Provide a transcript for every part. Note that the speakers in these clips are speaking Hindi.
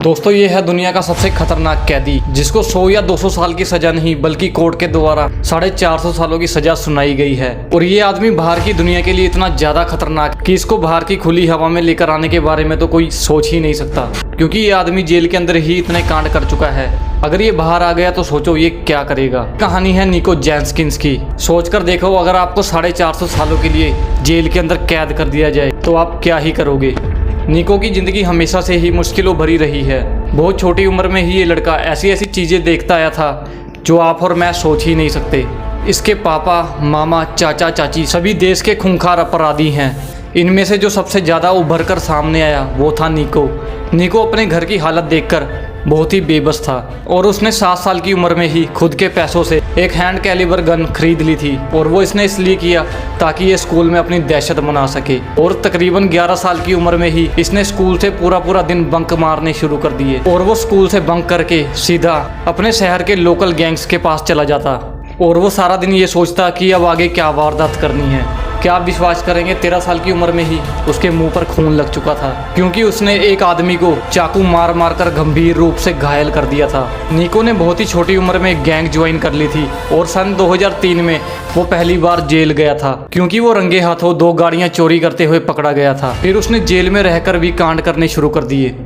दोस्तों ये है दुनिया का सबसे खतरनाक कैदी जिसको 100 या 200 साल की सजा नहीं बल्कि कोर्ट के द्वारा 450 सालों की सजा सुनाई गई है। और ये आदमी बाहर की दुनिया के लिए इतना ज्यादा खतरनाक कि इसको बाहर की खुली हवा में लेकर आने के बारे में तो कोई सोच ही नहीं सकता, क्योंकि ये आदमी जेल के अंदर ही इतने कांड कर चुका है। अगर ये बाहर आ गया तो सोचो ये क्या करेगा। कहानी है निको जेन्स्किंस की। सोचकर देखो, अगर आपको 450 सालों के लिए जेल के अंदर कैद कर दिया जाए तो आप क्या ही करोगे। निको की ज़िंदगी हमेशा से ही मुश्किलों भरी रही है। बहुत छोटी उम्र में ही ये लड़का ऐसी ऐसी चीज़ें देखता आया था जो आप और मैं सोच ही नहीं सकते। इसके पापा, मामा, चाचा, चाची सभी देश के खूंखार अपराधी हैं। इनमें से जो सबसे ज़्यादा उभर कर सामने आया वो था निको। निको अपने घर की हालत देखकर बहुत ही बेबस था और उसने 7 साल की उम्र में ही खुद के पैसों से एक हैंड कैलिबर गन खरीद ली थी। और वो इसने इसलिए किया ताकि ये स्कूल में अपनी दहशत मना सके। और तकरीबन 11 साल की उम्र में ही इसने स्कूल से पूरा दिन बंक मारने शुरू कर दिए। और वो स्कूल से बंक करके सीधा अपने शहर के लोकल गैंग्स के पास चला जाता और वो सारा दिन ये सोचता कि अब आगे क्या वारदात करनी है। क्या आप विश्वास करेंगे, 13 साल की उम्र में ही उसके मुंह पर खून लग चुका था, क्योंकि उसने एक आदमी को चाकू मार मार कर गंभीर रूप से घायल कर दिया था। निको ने बहुत ही छोटी उम्र में गैंग ज्वाइन कर ली थी और सन 2003 में वो पहली बार जेल गया था, क्योंकि वो रंगे हाथों 2 गाड़ियां चोरी करते हुए पकड़ा गया था। फिर उसने जेल में रहकर भी कांड करने शुरू कर दिए।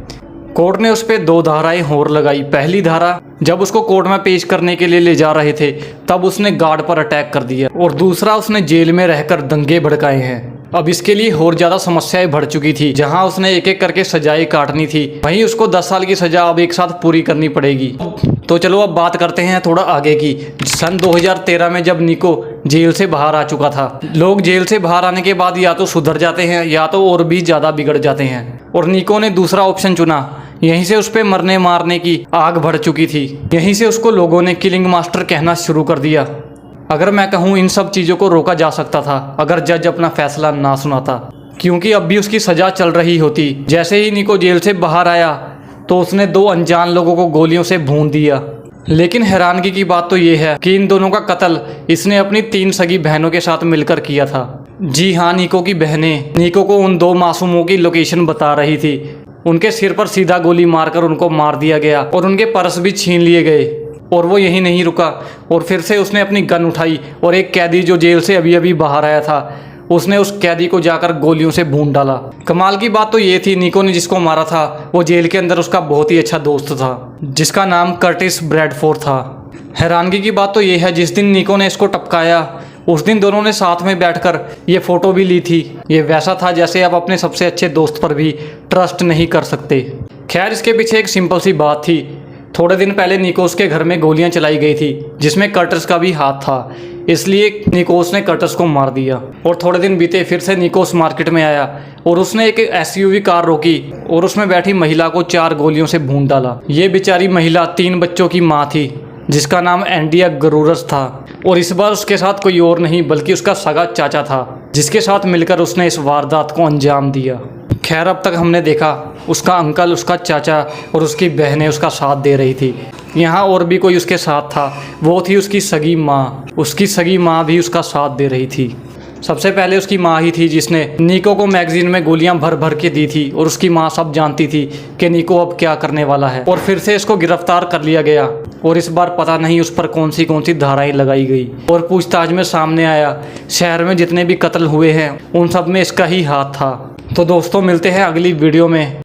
कोर्ट ने उस पर 2 धाराएं और लगाई। पहली धारा, जब उसको कोर्ट में पेश करने के लिए ले जा रहे थे तब उसने गार्ड पर अटैक कर दिया। और दूसरा, उसने जेल में रहकर दंगे भड़काए हैं। अब इसके लिए और ज्यादा समस्याएं बढ़ चुकी थी। जहां उसने एक एक करके सजाएं काटनी थी, वहीं उसको 10 साल की सजा अब एक साथ पूरी करनी पड़ेगी। तो चलो अब बात करते हैं थोड़ा आगे की। सन 2013 में जब निको जेल से बाहर आ चुका था। लोग जेल से बाहर आने के बाद या तो सुधर जाते हैं या तो और भी ज्यादा बिगड़ जाते हैं, और निको ने दूसरा ऑप्शन चुना। यहीं से उस पे मरने मारने की आग बढ़ चुकी थी। यहीं से उसको लोगों ने किलिंग मास्टर कहना शुरू कर दिया। अगर मैं कहूँ, इन सब चीज़ों को रोका जा सकता था अगर जज अपना फैसला ना सुनाता, क्योंकि अब भी उसकी सजा चल रही होती। जैसे ही निको जेल से बाहर आया तो उसने 2 अनजान लोगों को गोलियों से भून दिया। लेकिन हैरानगी की बात तो ये है कि इन दोनों का कत्ल इसने अपनी 3 सगी बहनों के साथ मिलकर किया था। जी हाँ, निको की बहनें निको को उन 2 मासूमों की लोकेशन बता रही थी। उनके सिर पर सीधा गोली मारकर उनको मार दिया गया और उनके पर्स भी छीन लिए गए। और वो यहीं नहीं रुका और फिर से उसने अपनी गन उठाई और एक कैदी जो जेल से अभी अभी बाहर आया था, उसने उस कैदी को जाकर गोलियों से भून डाला। कमाल की बात तो ये थी, निको ने जिसको मारा था वो जेल के अंदर उसका बहुत ही अच्छा दोस्त था, जिसका नाम कर्टिस ब्रैडफोर्ड था। हैरानगी की बात तो ये है, जिस दिन निको ने इसको टपकाया उस दिन दोनों ने साथ में बैठकर ये फोटो भी ली थी। ये वैसा था जैसे आप अपने सबसे अच्छे दोस्त पर भी ट्रस्ट नहीं कर सकते। खैर, इसके पीछे एक सिंपल सी बात थी। थोड़े दिन पहले निकोस के घर में गोलियां चलाई गई थी जिसमें कर्टिस का भी हाथ था, इसलिए निकोस ने कर्टिस को मार दिया। और थोड़े दिन बीते, फिर से निकोस मार्केट में आया और उसने एक SUV कार रोकी और उसमें बैठी महिला को 4 गोलियों से भून डाला। ये बेचारी महिला 3 बच्चों की माँ थी जिसका नाम एंडिया गरूरस था। और इस बार उसके साथ कोई और नहीं बल्कि उसका सगा चाचा था, जिसके साथ मिलकर उसने इस वारदात को अंजाम दिया। खैर, अब तक हमने देखा उसका अंकल, उसका चाचा और उसकी बहनें उसका साथ दे रही थी। यहाँ और भी कोई उसके साथ था, वो थी उसकी सगी माँ। उसकी सगी माँ भी उसका साथ दे रही थी। सबसे पहले उसकी माँ ही थी जिसने निको को मैगजीन में गोलियां भर भर के दी थी, और उसकी माँ सब जानती थी कि निको अब क्या करने वाला है। और फिर से इसको गिरफ्तार कर लिया गया और इस बार पता नहीं उस पर कौन सी धाराएं लगाई गई। और पूछताछ में सामने आया शहर में जितने भी कत्ल हुए हैं उन सब में इसका ही हाथ था। तो दोस्तों, मिलते हैं अगली वीडियो में।